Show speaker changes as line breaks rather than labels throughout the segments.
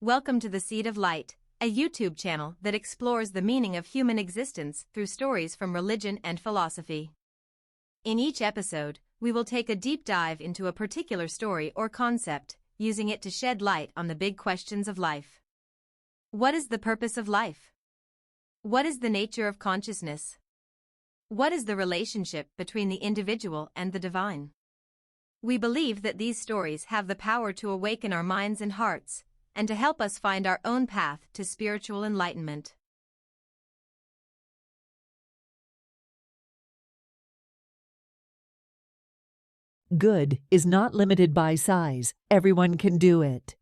Welcome to the Seed of Light, a YouTube channel that explores the meaning of human existence through stories from religion and philosophy. In each episode, we will take a deep dive into a particular story or concept, using it to shed light on the big questions of life. What is the purpose of life? What is the nature of consciousness? What is the relationship between the individual and the divine? We believe that these stories have the power to awaken our minds and hearts, and to help us find our own path to spiritual enlightenment.
Good is not limited by size. Everyone can do it.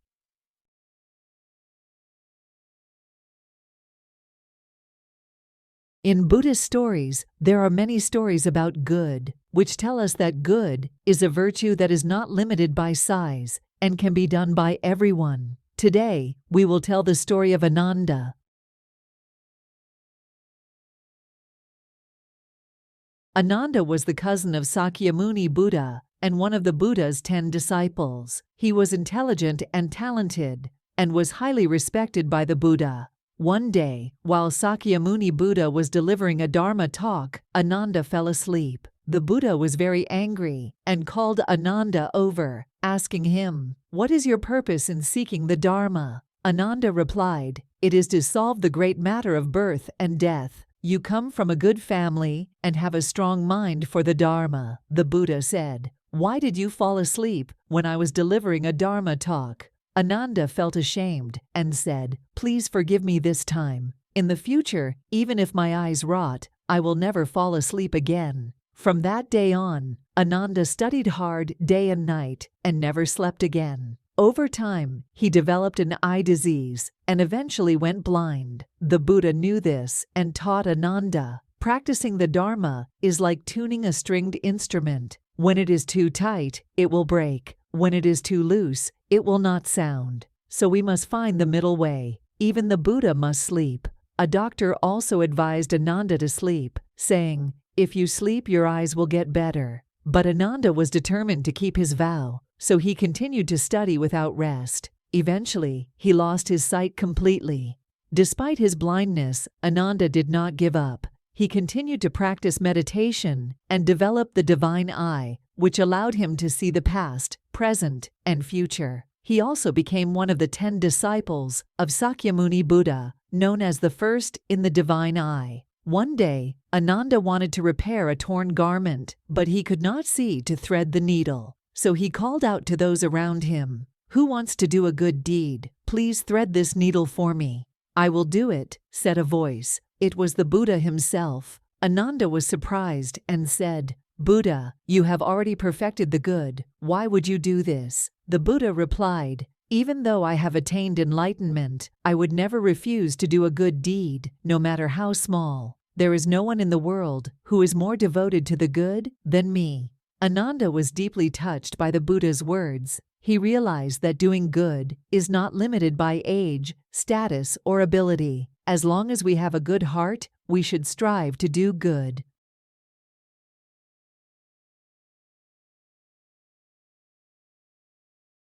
In Buddhist stories, there are many stories about good, which tell us that good is a virtue that is not limited by size and can be done by everyone. Today, we will tell the story of Ananda. Ananda was the cousin of Sakyamuni Buddha and one of the Buddha's 10 disciples. He was intelligent and talented, and was highly respected by the Buddha. One day, while Sakyamuni Buddha was delivering a Dharma talk, Ananda fell asleep. The Buddha was very angry and called Ananda over, asking him, "What is your purpose in seeking the Dharma?" Ananda replied, "It is to solve the great matter of birth and death. You come from a good family and have a strong mind for the Dharma." The Buddha said, "Why did you fall asleep when I was delivering a Dharma talk?" Ananda felt ashamed and said, "Please forgive me this time. In the future, even if my eyes rot, I will never fall asleep again." From that day on, Ananda studied hard day and night and never slept again. Over time, he developed an eye disease and eventually went blind. The Buddha knew this and taught Ananda, "Practicing the Dharma is like tuning a stringed instrument. When it is too tight, it will break. When it is too loose, it will not sound. So we must find the middle way. Even the Buddha must sleep." A doctor also advised Ananda to sleep, saying, "If you sleep, your eyes will get better." But Ananda was determined to keep his vow, so he continued to study without rest. Eventually, he lost his sight completely. Despite his blindness, Ananda did not give up. He continued to practice meditation and develop the divine eye, which allowed him to see the past, present, and future. He also became one of the 10 disciples of Sakyamuni Buddha, known as the first in the divine eye. One day, Ananda wanted to repair a torn garment, but he could not see to thread the needle. So he called out to those around him, "Who wants to do a good deed? Please thread this needle for me." "I will do it," said a voice. It was the Buddha himself. Ananda was surprised and said, "Buddha, you have already perfected the good. Why would you do this?" The Buddha replied, "Even though I have attained enlightenment, I would never refuse to do a good deed, no matter how small. There is no one in the world who is more devoted to the good than me." Ananda was deeply touched by the Buddha's words. He realized that doing good is not limited by age, status, or ability. As long as we have a good heart, we should strive to do good.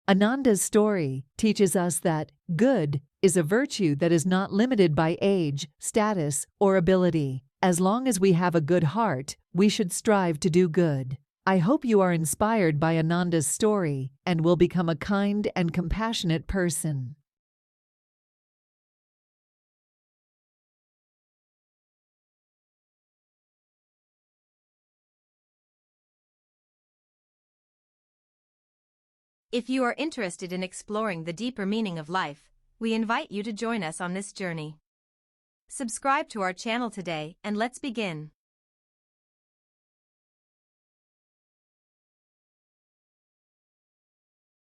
Ananda's story teaches us that good is a virtue that is not limited by age, status, or ability. As long as we have a good heart, we should strive to do good. I hope you are inspired by Ananda's story and will become a kind and compassionate person.
If you are interested in exploring the deeper meaning of life, we invite you to join us on this journey. Subscribe to our channel today and let's begin.